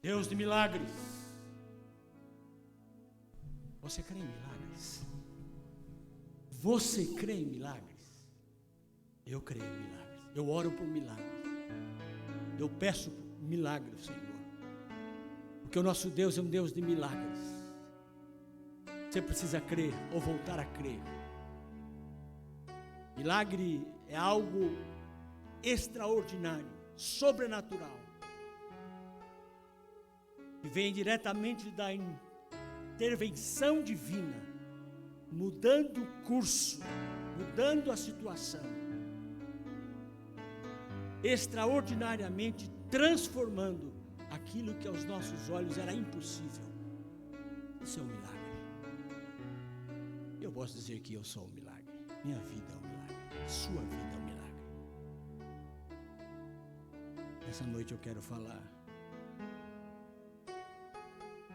Deus de milagres. Você crê em milagres? Você crê em milagres? Eu creio em milagres. Eu oro por milagres. Eu peço milagres, Senhor. Porque o nosso Deus é um Deus de milagres. Você precisa crer ou voltar a crer. Milagre é algo extraordinário, sobrenatural, que vem diretamente da intervenção divina, mudando o curso, mudando a situação, extraordinariamente transformando aquilo que aos nossos olhos era impossível. Isso é um milagre. Eu posso dizer que eu sou um milagre. Minha vida é um milagre. Sua vida é um milagre. Essa noite eu quero falar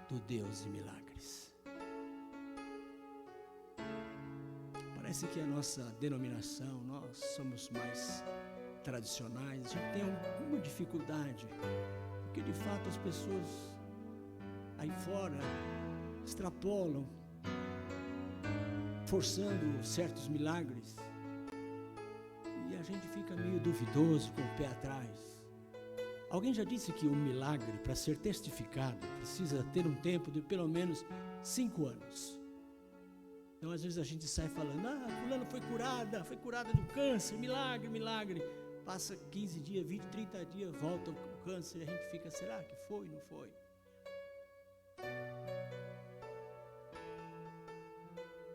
do Deus de milagres. Parece que a nossa denominação, nós somos mais tradicionais, já tem alguma dificuldade, porque de fato as pessoas aí fora extrapolam, forçando certos milagres, e a gente fica meio duvidoso, com o pé atrás. Alguém já disse que um milagre, para ser testificado, precisa ter um tempo de pelo menos 5 anos. Então às vezes a gente sai falando, fulano foi curada do câncer, milagre, milagre. Passa 15 dias, 20, 30 dias, volta o câncer, e a gente fica, será que foi, não foi?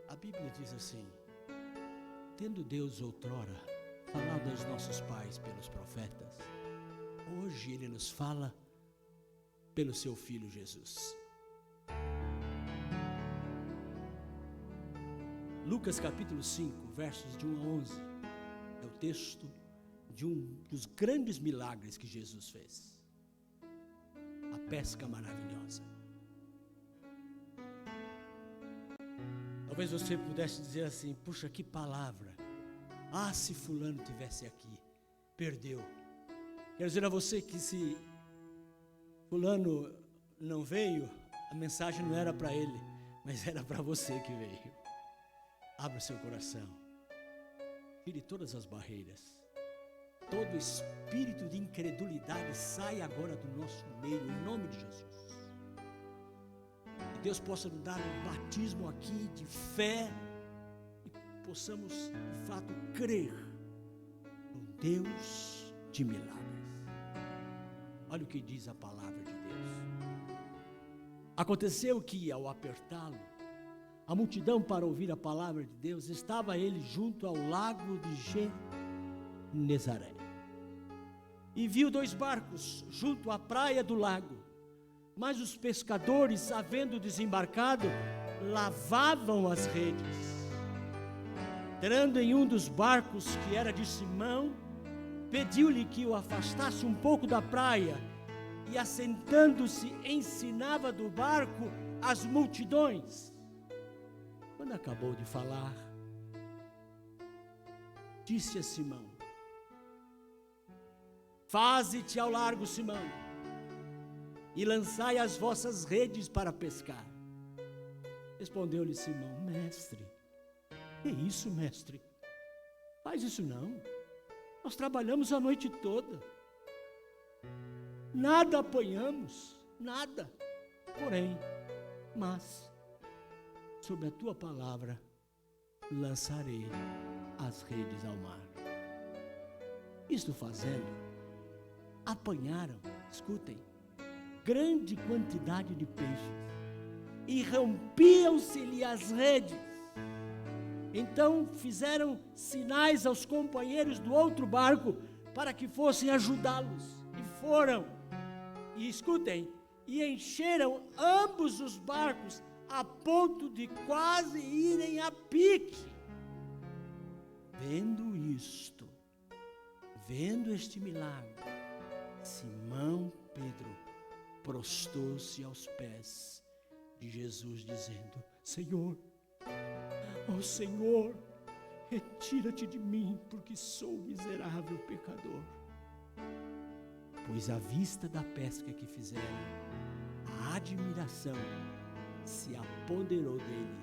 A Bíblia diz assim: tendo Deus outrora falado aos nossos pais pelos profetas, hoje Ele nos fala pelo Seu Filho Jesus. Lucas capítulo 5, versos de 1 a 11, é o texto de um dos grandes milagres que Jesus fez. A pesca maravilhosa. Talvez você pudesse dizer assim, puxa, que palavra. Se fulano tivesse aqui, perdeu. Quero dizer a você que se fulano não veio, a mensagem não era para ele, mas era para você que veio. Abra o seu coração. Tire todas as barreiras. Todo espírito de incredulidade sai agora do nosso meio, em nome de Jesus. Que Deus possa nos dar um batismo aqui de fé e possamos, de fato, crer no Deus de milagres. Olha o que diz a palavra de Deus. Aconteceu que, ao apertá-lo, a multidão para ouvir a palavra de Deus, estava ele junto ao lago de Genezaré. E viu 2 barcos junto à praia do lago, mas os pescadores, havendo desembarcado, lavavam as redes. Entrando em um dos barcos, que era de Simão, pediu-lhe que o afastasse um pouco da praia, e assentando-se ensinava do barco as multidões. Quando acabou de falar, disse a Simão: faze-te ao largo, Simão, e lançai as vossas redes para pescar. Respondeu-lhe Simão: mestre, que isso, mestre? Faz isso não. Nós trabalhamos a noite toda, nada apanhamos, nada. Porém, mas sobre a tua palavra lançarei as redes ao mar. Isto fazendo, apanharam, escutem, grande quantidade de peixes, e rompiam-se-lhe as redes. Então fizeram sinais aos companheiros do outro barco para que fossem ajudá-los. E foram, e escutem, e encheram ambos os barcos a ponto de quase irem a pique. Vendo isto, vendo este milagre, Simão Pedro prostou-se aos pés de Jesus, dizendo: Senhor, ó Senhor, retira-te de mim, porque sou miserável pecador. pois à vista da pesca que fizeram, a admiração se apoderou dele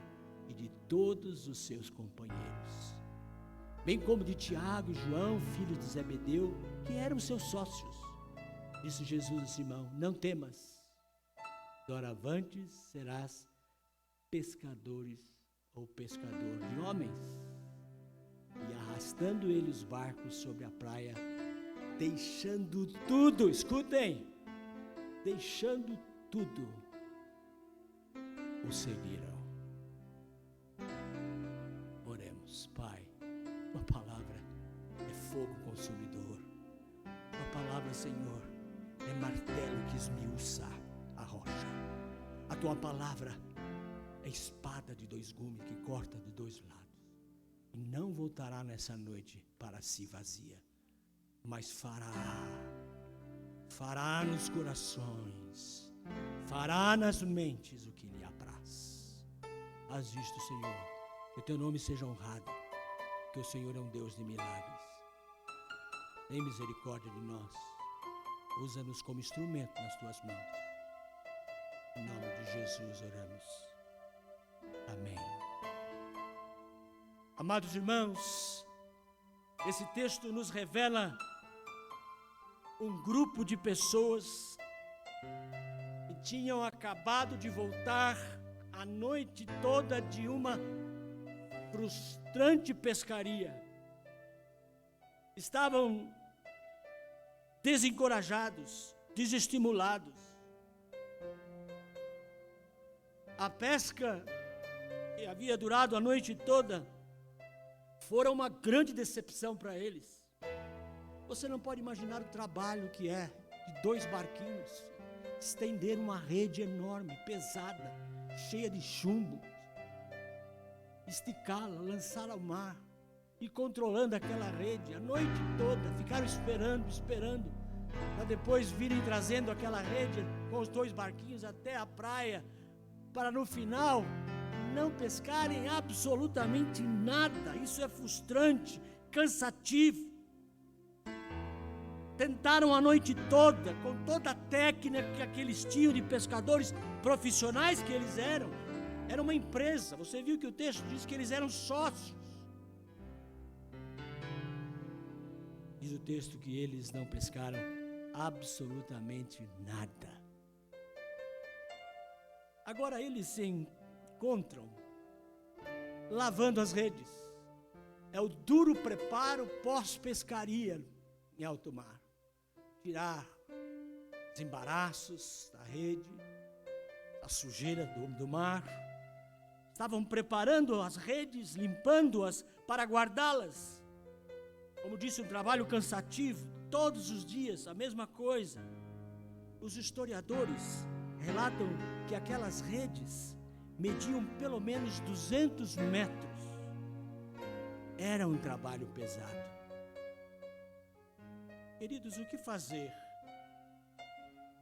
e de todos os seus companheiros, bem como de Tiago e João, filhos de Zebedeu, que eram seus sócios. Disse Jesus a Simão: não temas, doravante serás pescador de homens. E arrastando ele os barcos sobre a praia, deixando tudo, escutem, deixando tudo, o seguiram. Oremos. Pai, tua palavra é fogo consumidor, tua palavra, Senhor, é martelo que esmiuça a rocha, a tua palavra é espada de dois gumes que corta de dois lados, e não voltará nessa noite para si vazia, mas fará nos corações, fará nas mentes o que lhe apraz. Haz isto, Senhor, que o teu nome seja honrado, que o Senhor é um Deus de milagres. Tem misericórdia de nós, usa-nos como instrumento nas tuas mãos. Em nome de Jesus oramos. Amém. Amados irmãos, esse texto nos revela um grupo de pessoas que tinham acabado de voltar a noite toda de uma frustrante pescaria. Estavam desencorajados, desestimulados. A pesca que havia durado a noite toda fora uma grande decepção para eles. Você não pode imaginar o trabalho que é de dois barquinhos estender uma rede enorme, pesada, cheia de chumbo, esticá-la, lançá-la ao mar e controlando aquela rede a noite toda. Ficaram esperando, para depois virem trazendo aquela rede com os dois barquinhos até a praia, para no final não pescarem absolutamente nada. Isso é frustrante, cansativo. Tentaram a noite toda, com toda a técnica que eles tinham de pescadores profissionais que eles eram. Era uma empresa, você viu que o texto diz que eles eram sócios. Diz o texto que eles não pescaram absolutamente nada. Agora eles se encontram lavando as redes. É o duro preparo pós-pescaria em alto mar. Tirar os embaraços da rede, a sujeira do mar. Estavam preparando as redes, limpando-as para guardá-las. Como disse, um trabalho cansativo, todos os dias a mesma coisa. Os historiadores relatam que aquelas redes mediam pelo menos 200 metros. Era um trabalho pesado. Queridos, o que fazer?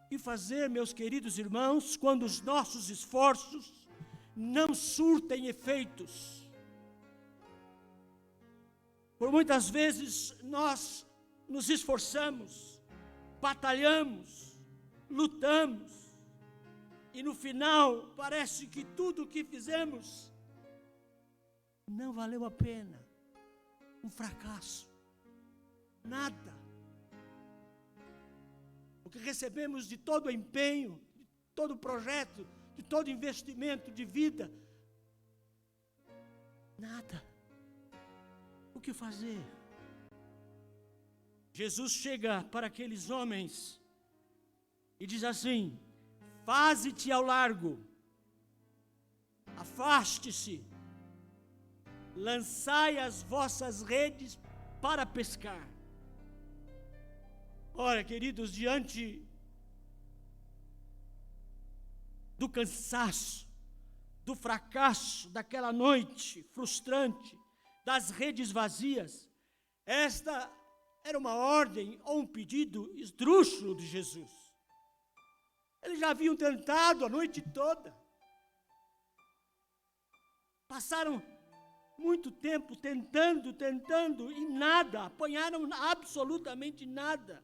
O que fazer, meus queridos irmãos, quando os nossos esforços não surtem efeitos? Por muitas vezes nós nos esforçamos, batalhamos, lutamos, e no final parece que tudo o que fizemos não valeu a pena. Um fracasso. Nada. O que recebemos de todo o empenho, de todo o projeto, de todo o investimento de vida, nada. O que fazer? Jesus chega para aqueles homens e diz assim: faze-te ao largo, afaste-se, lançai as vossas redes para pescar. Ora, queridos, diante do cansaço, do fracasso daquela noite frustrante, das redes vazias, esta era uma ordem ou um pedido esdrúxulo de Jesus. Eles já haviam tentado a noite toda. Passaram muito tempo tentando e nada, apanharam absolutamente nada.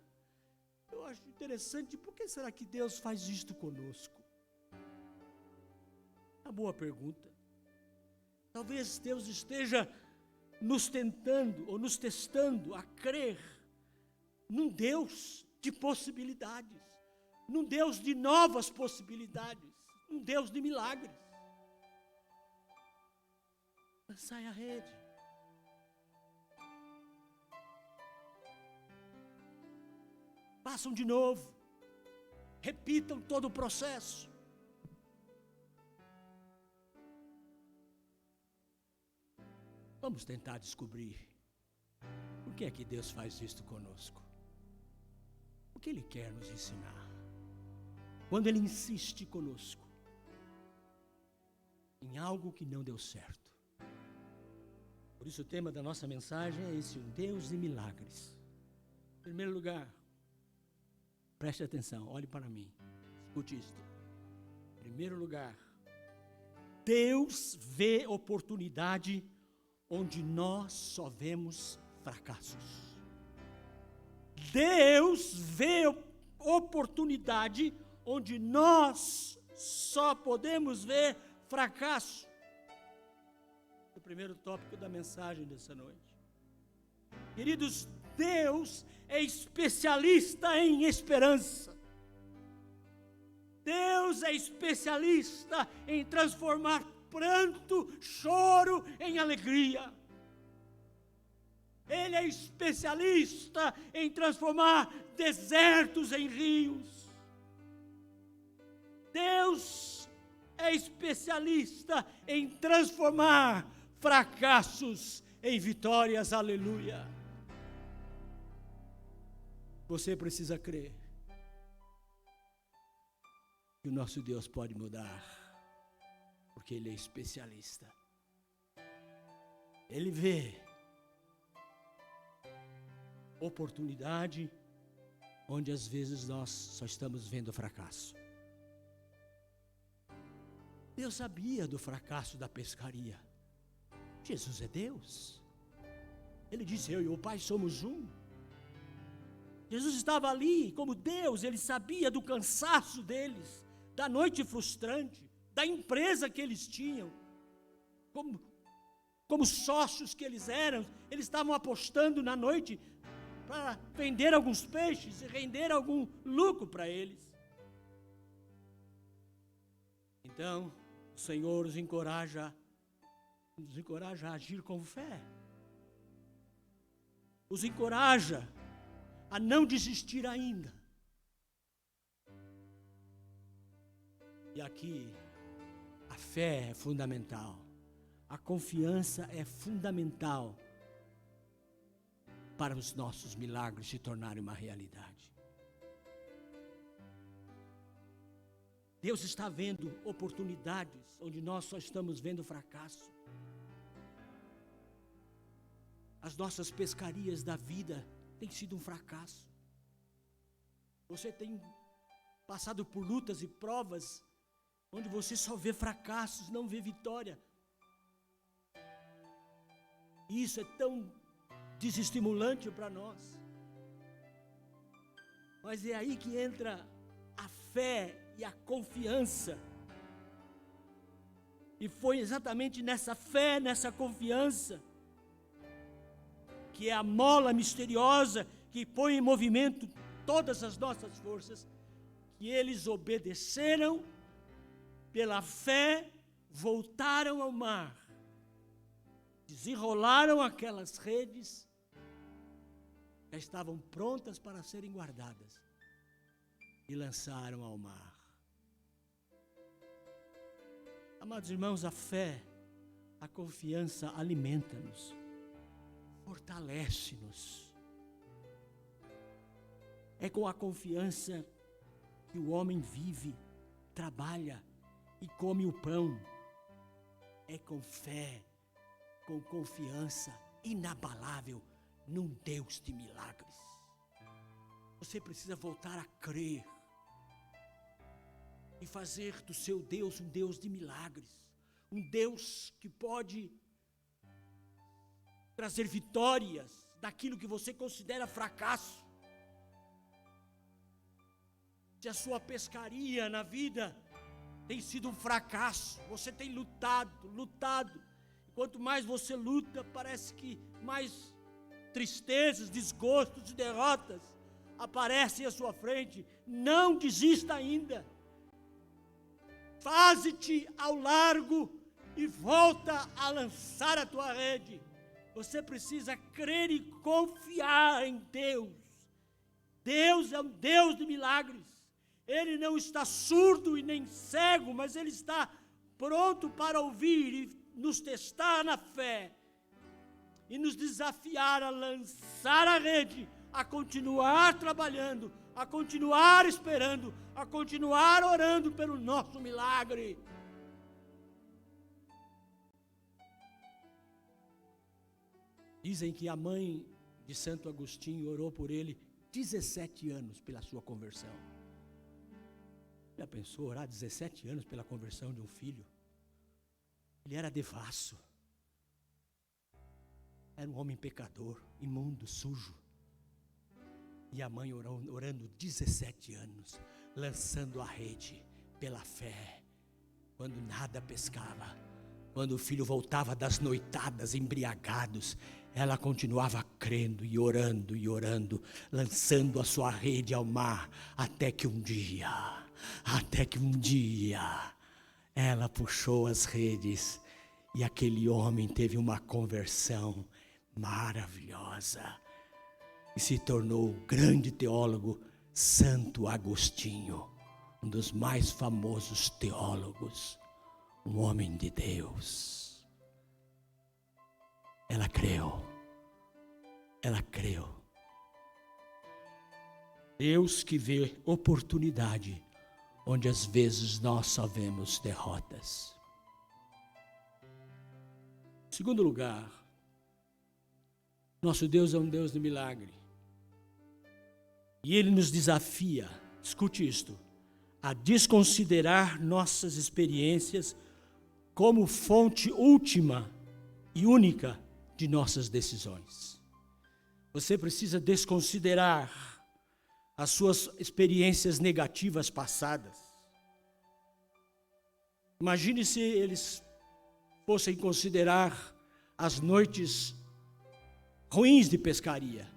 Eu acho interessante, por que será que Deus faz isto conosco? Uma boa pergunta. Talvez Deus esteja nos tentando ou nos testando a crer num Deus de possibilidades, num Deus de novas possibilidades, um Deus de milagres. Lançai a rede. Façam de novo. Repitam todo o processo. Vamos tentar descobrir por que é que Deus faz isto conosco. O que Ele quer nos ensinar? Quando Ele insiste conosco em algo que não deu certo. Por isso o tema da nossa mensagem é esse, um Deus de milagres. Em primeiro lugar, preste atenção, olhe para mim, escute isto. Em primeiro lugar, Deus vê oportunidade onde nós só vemos fracassos. Deus vê oportunidade onde nós só podemos ver fracasso. O primeiro tópico da mensagem dessa noite. Queridos, Deus é especialista em esperança. Deus é especialista em transformar pranto, choro em alegria. Ele é especialista em transformar desertos em rios. Deus é especialista em transformar fracassos em vitórias, aleluia. Você precisa crer que o nosso Deus pode mudar, porque Ele é especialista. Ele vê oportunidade onde às vezes nós só estamos vendo fracasso. Deus sabia do fracasso da pescaria. Jesus é Deus. Ele disse, eu e o Pai somos um. Jesus estava ali como Deus, Ele sabia do cansaço deles, da noite frustrante, da empresa que eles tinham, como sócios que eles eram, eles estavam apostando na noite para vender alguns peixes e render algum lucro para eles. Então, o Senhor nos encoraja a agir com fé. Os encoraja a não desistir ainda. E aqui, a fé é fundamental. A confiança é fundamental para os nossos milagres se tornarem uma realidade. Deus está vendo oportunidades onde nós só estamos vendo fracasso. As nossas pescarias da vida têm sido um fracasso. Você tem passado por lutas e provas onde você só vê fracassos, não vê vitória. E isso é tão desestimulante para nós. Mas é aí que entra a fé e a confiança. E foi exatamente nessa fé, nessa confiança, que é a mola misteriosa que põe em movimento todas as nossas forças, que eles obedeceram, pela fé, voltaram ao mar, desenrolaram aquelas redes, já estavam prontas para serem guardadas, e lançaram ao mar. Amados irmãos, a fé, a confiança alimenta-nos, fortalece-nos. É com a confiança que o homem vive, trabalha e come o pão. É com fé, com confiança inabalável num Deus de milagres. Você precisa voltar a crer e fazer do seu Deus um Deus de milagres, um Deus que pode trazer vitórias daquilo que você considera fracasso. Se a sua pescaria na vida tem sido um fracasso, você tem lutado. Quanto mais você luta, parece que mais tristezas, desgostos e derrotas aparecem à sua frente. Não desista ainda. Faze-te ao largo e volta a lançar a tua rede. Você precisa crer e confiar em Deus. Deus é um Deus de milagres. Ele não está surdo e nem cego, mas Ele está pronto para ouvir e nos testar na fé e nos desafiar a lançar a rede, a continuar trabalhando, a continuar esperando, a continuar orando pelo nosso milagre. Dizem que a mãe de Santo Agostinho orou por ele 17 anos pela sua conversão. Já pensou orar 17 anos pela conversão de um filho? Ele era devasso. Era um homem pecador, imundo, sujo. E a mãe orando 17 anos, lançando a rede pela fé, quando nada pescava. Quando o filho voltava das noitadas embriagados, ela continuava crendo e orando, lançando a sua rede ao mar, até que um dia, ela puxou as redes e aquele homem teve uma conversão maravilhosa e se tornou o grande teólogo Santo Agostinho, um dos mais famosos teólogos, um homem de Deus. Ela creu. Deus que vê oportunidade onde às vezes nós só vemos derrotas. Em segundo lugar, nosso Deus é um Deus de milagre. E Ele nos desafia, escute isto, a desconsiderar nossas experiências como fonte última e única de nossas decisões. Você precisa desconsiderar as suas experiências negativas passadas. Imagine se eles fossem considerar as noites ruins de pescaria.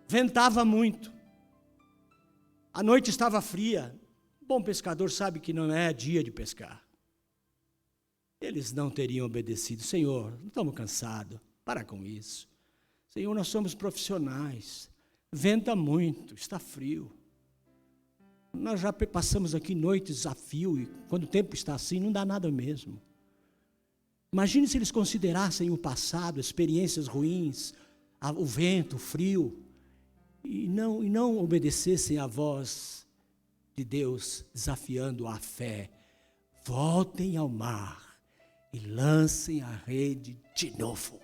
Ventava muito. A noite estava fria. Um bom pescador sabe que não é dia de pescar. Eles não teriam obedecido. Senhor, estamos cansados. Para com isso. Senhor, nós somos profissionais. Venta muito, está frio. Nós já passamos aqui noites a fio e quando o tempo está assim, não dá nada mesmo. Imagine se eles considerassem o passado, experiências ruins, o vento, o frio, e não obedecessem à voz de Deus desafiando a fé. Voltem ao mar e lancem a rede de novo.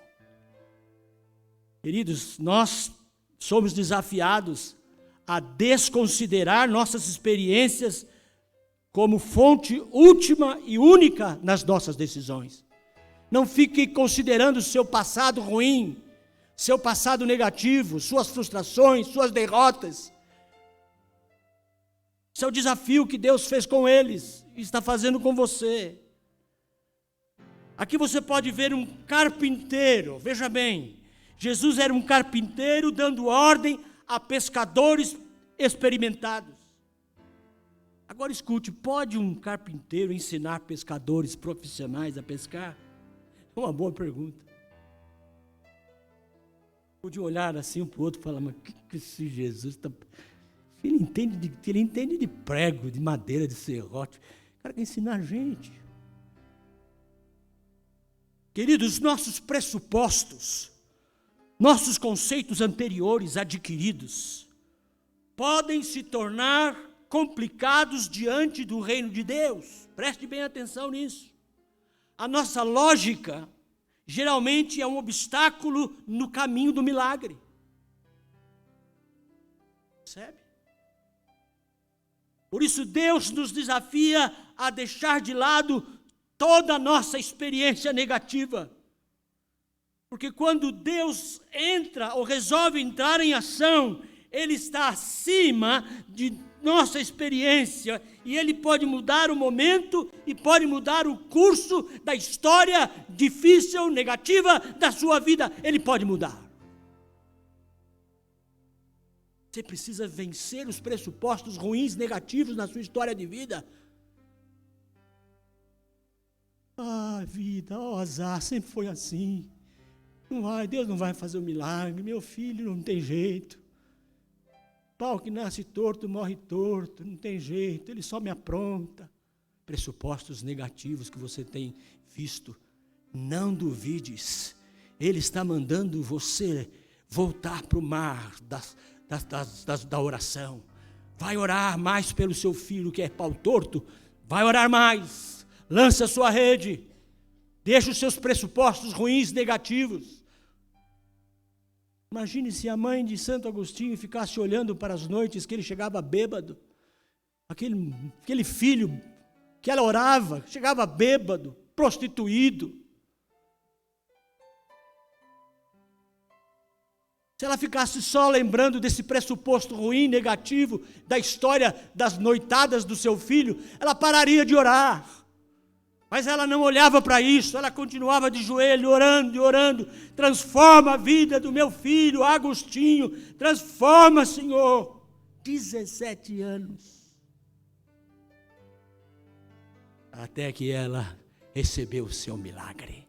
Queridos, nós somos desafiados a desconsiderar nossas experiências como fonte última e única nas nossas decisões. Não fique considerando o seu passado ruim, seu passado negativo, suas frustrações, suas derrotas. Esse é o desafio que Deus fez com eles e está fazendo com você. Aqui você pode ver um carpinteiro, veja bem. Jesus era um carpinteiro dando ordem a pescadores experimentados. Agora escute, pode um carpinteiro ensinar pescadores profissionais a pescar? É uma boa pergunta. Pude olhar assim um para o outro e falar, mas o que esse Jesus está... Ele entende de prego, de madeira, de serrote. O cara quer ensinar a gente. Queridos, nossos pressupostos, nossos conceitos anteriores adquiridos podem se tornar complicados diante do reino de Deus. Preste bem atenção nisso. A nossa lógica geralmente é um obstáculo no caminho do milagre. Percebe? Por isso Deus nos desafia a deixar de lado toda a nossa experiência negativa. Porque quando Deus entra ou resolve entrar em ação, Ele está acima de nossa experiência, e Ele pode mudar o momento e pode mudar o curso da história difícil, negativa da sua vida. Ele pode mudar. Você precisa vencer os pressupostos ruins, negativos na sua história de vida. Vida, azar, sempre foi assim. Deus não vai fazer um milagre, meu filho não tem jeito. Pau que nasce torto, morre torto, não tem jeito, ele só me apronta. Pressupostos negativos que você tem visto, não duvides, Ele está mandando você voltar para o mar da oração. Vai orar mais pelo seu filho que é pau torto, vai orar mais, lança a sua rede, deixa os seus pressupostos ruins, negativos. Imagine se a mãe de Santo Agostinho ficasse olhando para as noites que ele chegava bêbado. Aquele filho que ela orava, chegava bêbado, prostituído. Se ela ficasse só lembrando desse pressuposto ruim, negativo, da história das noitadas do seu filho, ela pararia de orar. Mas ela não olhava para isso, ela continuava de joelho, orando e orando. Transforma a vida do meu filho, Agostinho. Transforma, Senhor. 17 anos. Até que ela recebeu o seu milagre.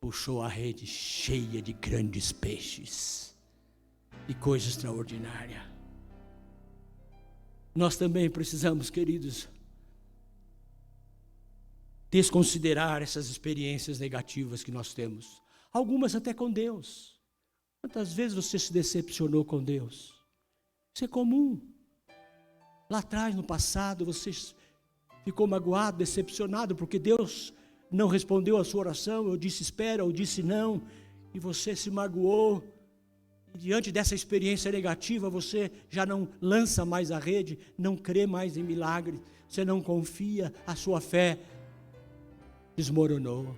Puxou a rede cheia de grandes peixes. E coisa extraordinária. Nós também precisamos, queridos, desconsiderar essas experiências negativas que nós temos. Algumas até com Deus. Quantas vezes você se decepcionou com Deus? Isso é comum. Lá atrás, no passado, você ficou magoado, decepcionado, porque Deus não respondeu a sua oração, ou disse espera, ou disse não, e você se magoou. E diante dessa experiência negativa, você já não lança mais a rede, não crê mais em milagre, você não confia, a sua fé desmoronou.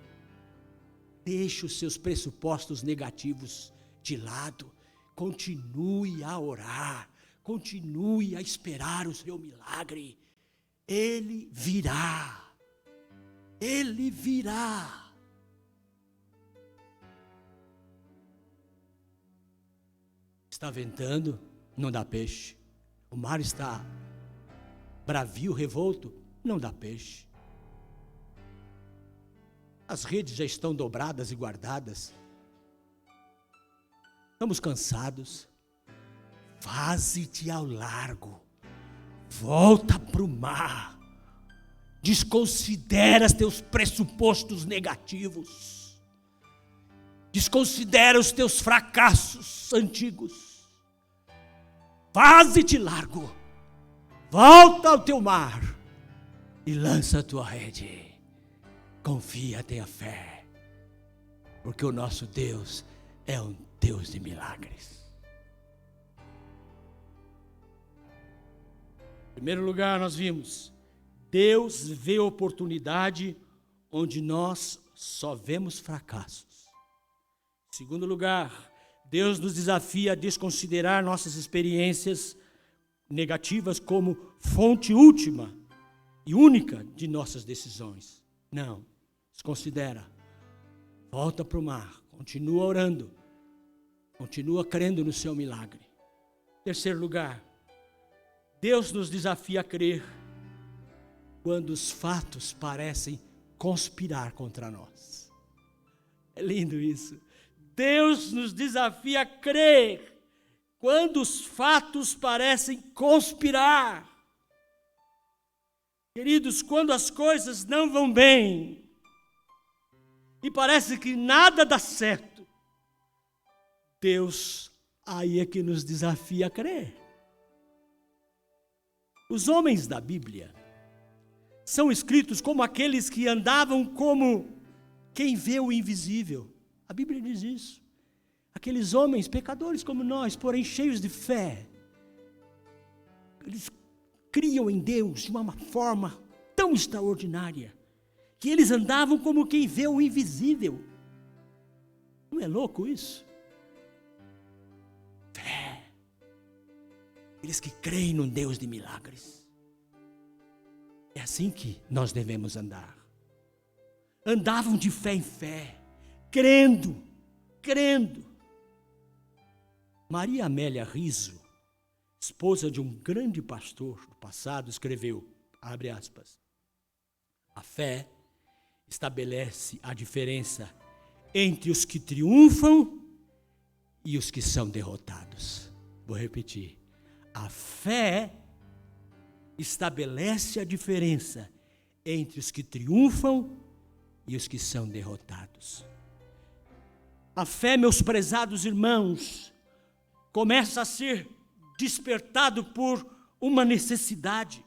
Deixe os seus pressupostos negativos de lado. Continue a orar. Continue a esperar o seu milagre. Ele virá. Ele virá. Está ventando, não dá peixe. O mar está bravio, revolto, não dá peixe. As redes já estão dobradas e guardadas. Estamos cansados. Faze-te ao largo. Volta para o mar. Desconsidera os teus pressupostos negativos. Desconsidera os teus fracassos antigos. Faze-te largo. Volta ao teu mar e lança a tua rede. Confia, tenha fé, porque o nosso Deus é um Deus de milagres. Em primeiro lugar, nós vimos, Deus vê oportunidade onde nós só vemos fracassos. Em segundo lugar, Deus nos desafia a desconsiderar nossas experiências negativas como fonte última e única de nossas decisões. Não, desconsidera. Volta para o mar, continua orando, continua crendo no seu milagre. Em terceiro lugar, Deus nos desafia a crer quando os fatos parecem conspirar contra nós. É lindo isso. Deus nos desafia a crer quando os fatos parecem conspirar. Queridos, quando as coisas não vão bem e parece que nada dá certo, Deus aí é que nos desafia a crer. Os homens da Bíblia são escritos como aqueles que andavam como quem vê o invisível. A Bíblia diz isso. Aqueles homens pecadores como nós, porém cheios de fé. Eles criam em Deus de uma forma tão extraordinária, que eles andavam como quem vê o invisível. Não é louco isso? Fé. aqueles que creem no Deus de milagres. É assim que nós devemos andar. Andavam de fé em fé, crendo. Maria Amélia Riso, esposa de um grande pastor do passado, escreveu, abre aspas, a fé estabelece a diferença entre os que triunfam e os que são derrotados. Vou repetir. A fé estabelece a diferença entre os que triunfam e os que são derrotados. A fé, meus prezados irmãos, começa a ser despertado por uma necessidade.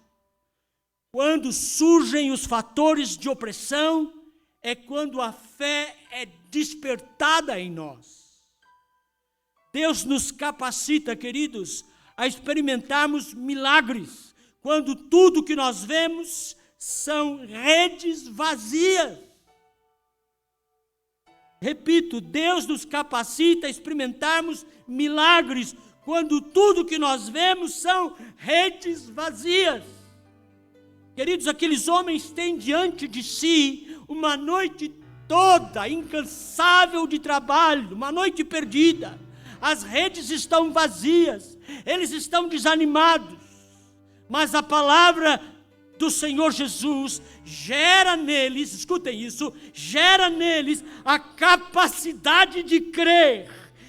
Quando surgem os fatores de opressão, é quando a fé é despertada em nós. Deus nos capacita, queridos, a experimentarmos milagres, quando tudo que nós vemos são redes vazias. Repito, Deus nos capacita a experimentarmos milagres, quando tudo que nós vemos são redes vazias. Queridos, aqueles homens têm diante de si uma noite toda incansável de trabalho, uma noite perdida. As redes estão vazias, eles estão desanimados, mas a palavra do Senhor Jesus gera neles, escutem isso, gera neles a capacidade de crer,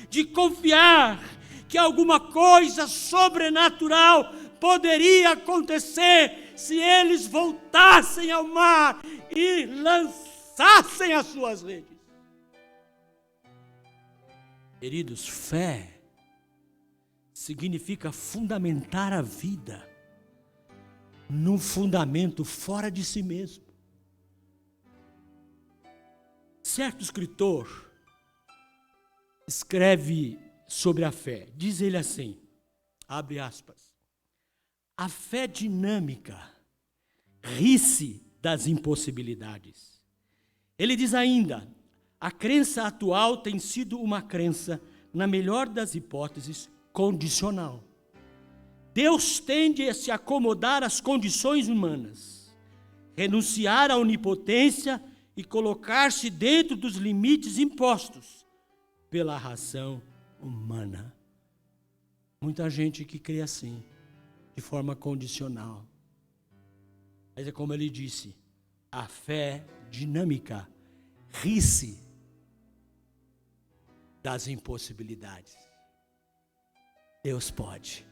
de confiar que alguma coisa sobrenatural poderia acontecer se eles voltassem ao mar e lançassem as suas redes. Queridos, fé significa fundamentar a vida num fundamento fora de si mesmo. Certo escritor escreve sobre a fé, diz ele assim, abre aspas, a fé dinâmica ri-se das impossibilidades. Ele diz ainda, a crença atual tem sido uma crença, na melhor das hipóteses, condicional. Deus tende a se acomodar às condições humanas, renunciar à onipotência e colocar-se dentro dos limites impostos pela razão humana. Muita gente que crê assim, de forma condicional. Mas é como ele disse, a fé dinâmica ri-se das impossibilidades. Deus pode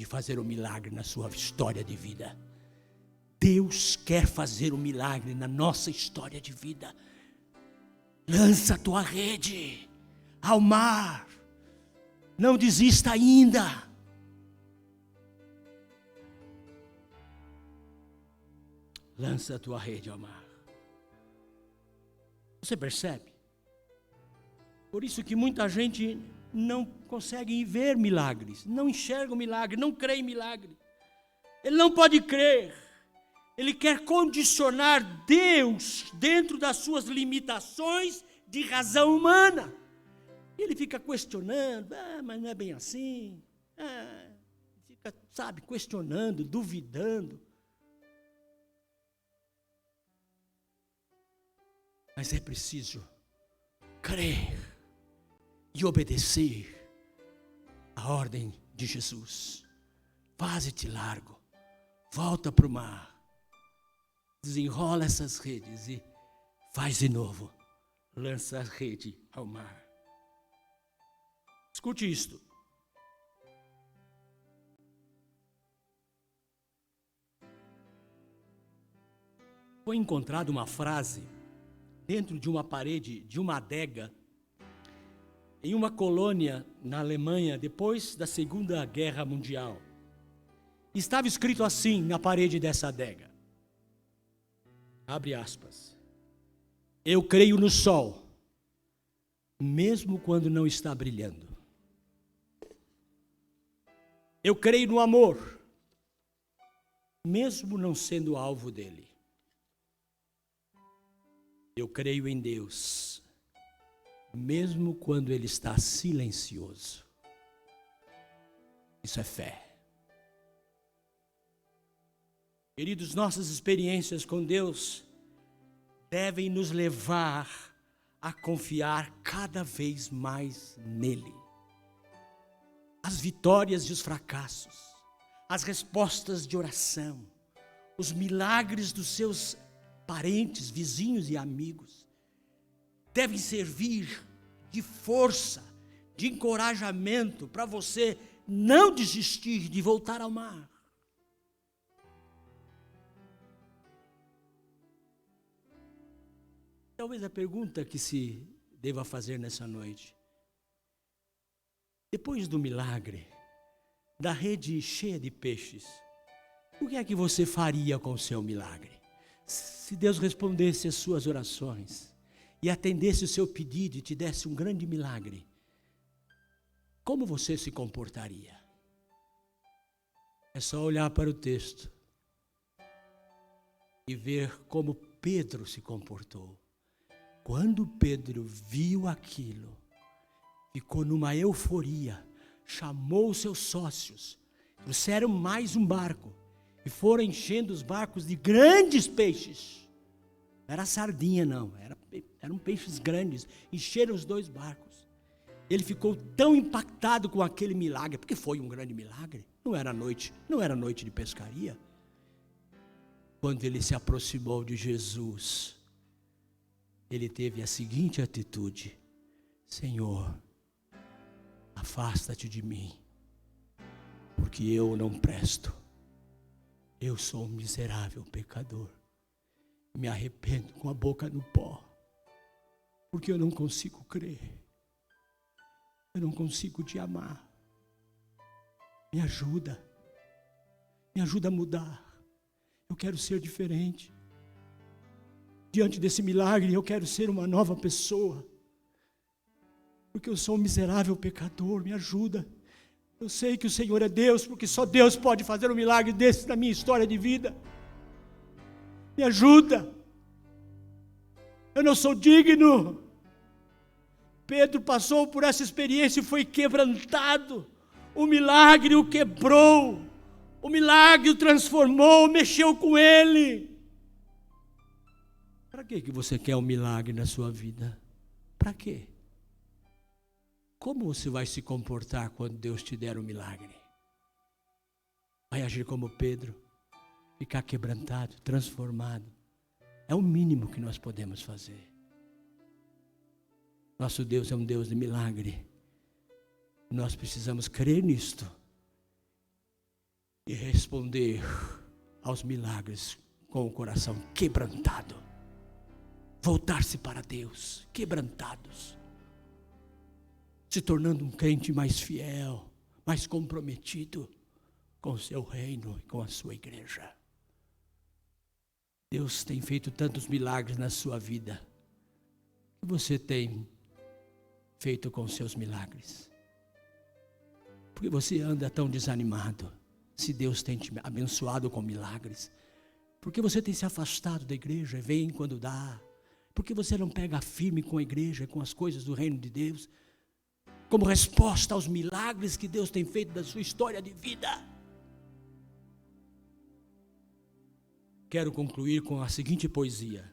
fazer um milagre na sua história de vida. Deus quer fazer um milagre na nossa história de vida. Lança a tua rede ao mar. Não desista ainda. Lança a tua rede ao mar. Você percebe? Por isso que muita gente não consegue ver milagres, não enxerga o milagre, não crê em milagre. Ele não pode crer. Ele quer condicionar Deus dentro das suas limitações de razão humana. E ele fica questionando, mas não é bem assim. Fica, questionando, duvidando. Mas é preciso crer e obedecer a ordem de Jesus. Faze-te largo, volta para o mar, desenrola essas redes e faz de novo, lança a rede ao mar. Escute isto. Foi encontrada uma frase dentro de uma parede, de uma adega, em uma colônia na Alemanha, depois da Segunda Guerra Mundial. Estava escrito assim na parede dessa adega. Abre aspas. Eu creio no sol, mesmo quando não está brilhando. Eu creio no amor, mesmo não sendo alvo dele. Eu creio em Deus, mesmo quando Ele está silencioso. Isso é fé. Queridos, nossas experiências com Deus devem nos levar a confiar cada vez mais nele. As vitórias e os fracassos, as respostas de oração, os milagres dos seus parentes, vizinhos e amigos, devem servir de força, de encorajamento para você não desistir de voltar ao mar. Talvez a pergunta que se deva fazer nessa noite: depois do milagre, da rede cheia de peixes, o que é que você faria com o seu milagre? Se Deus respondesse às suas orações e atendesse o seu pedido e te desse um grande milagre, como você se comportaria? É só olhar para o texto e ver como Pedro se comportou. Quando Pedro viu aquilo, ficou numa euforia, chamou os seus sócios, trouxeram mais um barco e foram enchendo os barcos de grandes peixes. Não era sardinha não, eram peixes grandes, encheram os 2 barcos. Ele ficou tão impactado com aquele milagre, porque foi um grande milagre, não era noite de pescaria. Quando ele se aproximou de Jesus, ele teve a seguinte atitude: Senhor, afasta-te de mim, porque eu não presto. Eu sou um miserável pecador. Me arrependo com a boca no pó, porque eu não consigo crer. Eu não consigo te amar. Me ajuda a mudar. Eu quero ser diferente. Diante desse milagre, eu quero ser uma nova pessoa, porque eu sou um miserável pecador. Me ajuda. Eu sei que o Senhor é Deus, porque só Deus pode fazer um milagre desse na minha história de vida. Me ajuda. Eu não sou digno. Pedro passou por essa experiência e foi quebrantado. O milagre o quebrou. O milagre o transformou, mexeu com ele. Para que você quer um milagre na sua vida? Para quê? Como você vai se comportar quando Deus te der um milagre? Vai agir como Pedro? Ficar quebrantado, transformado? É o mínimo que nós podemos fazer. Nosso Deus é um Deus de milagre. Nós precisamos crer nisto e responder aos milagres com o coração quebrantado. Voltar-se para Deus, quebrantados, se tornando um crente mais fiel, mais comprometido com o seu reino e com a sua igreja. Deus tem feito tantos milagres na sua vida. O que você tem feito com os seus milagres? Por que você anda tão desanimado, se Deus tem te abençoado com milagres? Por que você tem se afastado da igreja e vem quando dá? Por que você não pega firme com a igreja, com as coisas do reino de Deus, como resposta aos milagres que Deus tem feito da sua história de vida? Quero concluir com a seguinte poesia.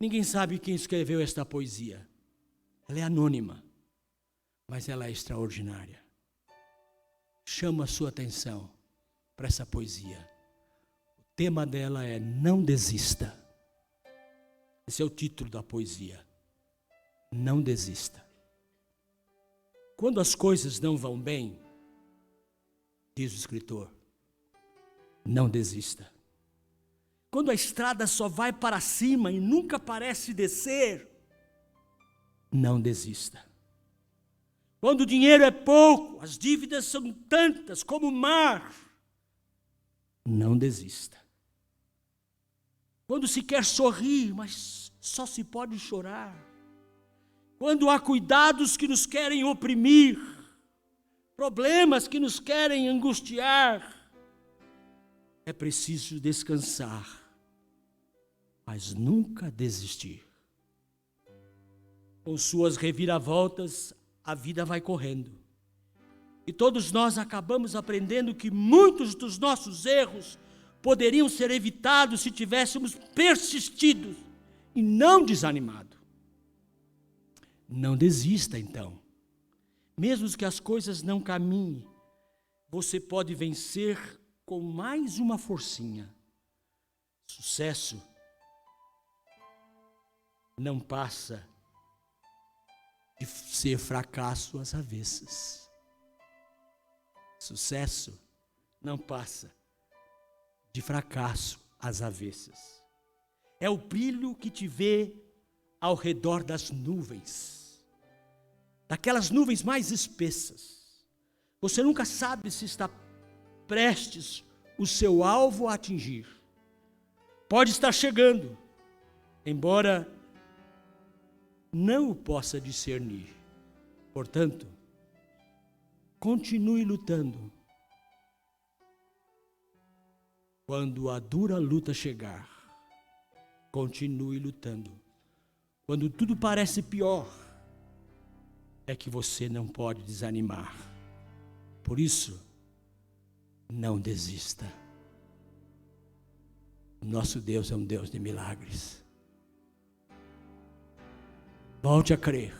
Ninguém sabe quem escreveu esta poesia. Ela é anônima, mas ela é extraordinária. Chama a sua atenção para essa poesia. O tema dela é Não Desista. Esse é o título da poesia. Não desista. Quando as coisas não vão bem, diz o escritor, não desista. Quando a estrada só vai para cima e nunca parece descer, não desista. Quando o dinheiro é pouco, as dívidas são tantas como o mar, não desista. Quando se quer sorrir, mas só se pode chorar. Quando há cuidados que nos querem oprimir, problemas que nos querem angustiar, é preciso descansar, mas nunca desistir. Com suas reviravoltas, a vida vai correndo. E todos nós acabamos aprendendo que muitos dos nossos erros poderiam ser evitados se tivéssemos persistido e não desanimado. Não desista, então. Mesmo que as coisas não caminhem, você pode vencer com mais uma forcinha. Sucesso não passa de ser fracasso às avessas. Sucesso não passa de fracasso às avessas. É o brilho que te vê ao redor das nuvens, daquelas nuvens mais espessas. Você nunca sabe se está prestes o seu alvo a atingir. Pode estar chegando, embora não o possa discernir. Portanto, continue lutando. Quando a dura luta chegar, continue lutando. Quando tudo parece pior, é que você não pode desanimar. Por isso, não desista. Nosso Deus é um Deus de milagres. Volte a crer.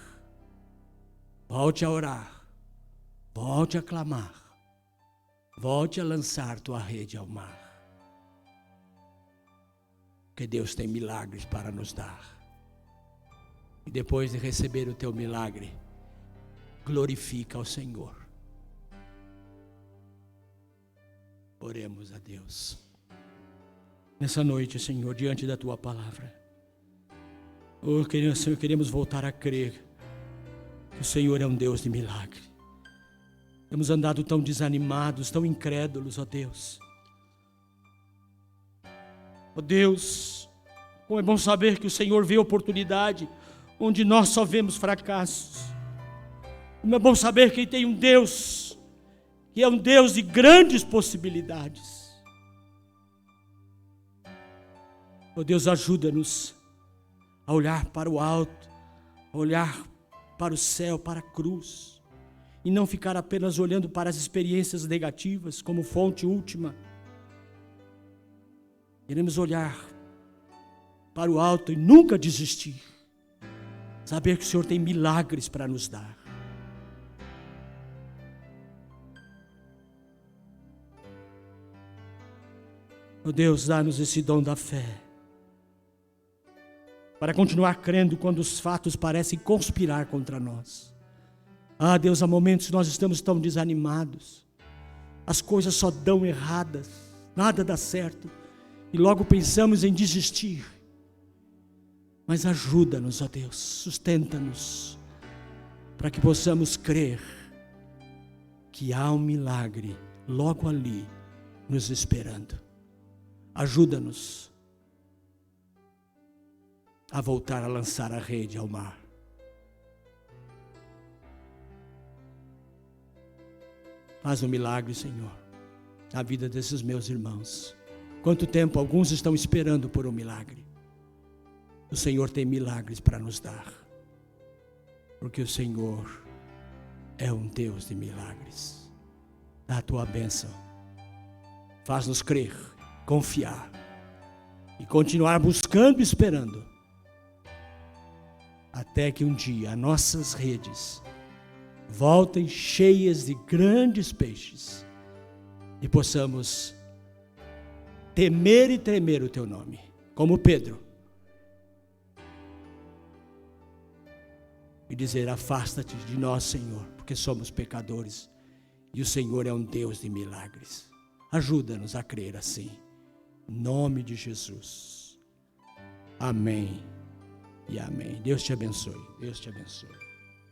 Volte a orar. Volte a clamar. Volte a lançar tua rede ao mar. Porque Deus tem milagres para nos dar. E depois de receber o teu milagre, glorifica ao Senhor. Oremos a Deus. Nessa noite, Senhor, diante da tua palavra, Senhor, queremos voltar a crer que o Senhor é um Deus de milagre. Temos andado tão desanimados, tão incrédulos, ó Deus. Ó Deus, como é bom saber que o Senhor vê oportunidade onde nós só vemos fracassos. Como é bom saber que tem um Deus que é um Deus de grandes possibilidades. Ó Deus, ajuda-nos a olhar para o alto, a olhar para o céu, para a cruz, e não ficar apenas olhando para as experiências negativas como fonte última. Queremos olhar para o alto e nunca desistir. Saber que o Senhor tem milagres para nos dar. Ó Deus, dá-nos esse dom da fé, para continuar crendo quando os fatos parecem conspirar contra nós. Ah, Deus, há momentos que nós estamos tão desanimados, as coisas só dão erradas, nada dá certo, e logo pensamos em desistir. Mas ajuda-nos, ó Deus, sustenta-nos, para que possamos crer que há um milagre logo ali, nos esperando. Ajuda-nos a voltar a lançar a rede ao mar. Faz um milagre, Senhor, na vida desses meus irmãos. Quanto tempo alguns estão esperando por um milagre. O Senhor tem milagres para nos dar, porque o Senhor é um Deus de milagres. Dá a tua bênção, faz-nos crer, confiar e continuar buscando e esperando, até que um dia as nossas redes voltem cheias de grandes peixes e possamos temer e tremer o teu nome, como Pedro, e dizer: afasta-te de nós, Senhor, porque somos pecadores e o Senhor é um Deus de milagres. Ajuda-nos a crer assim, em nome de Jesus. Amém e amém. Deus te abençoe. Deus te abençoe.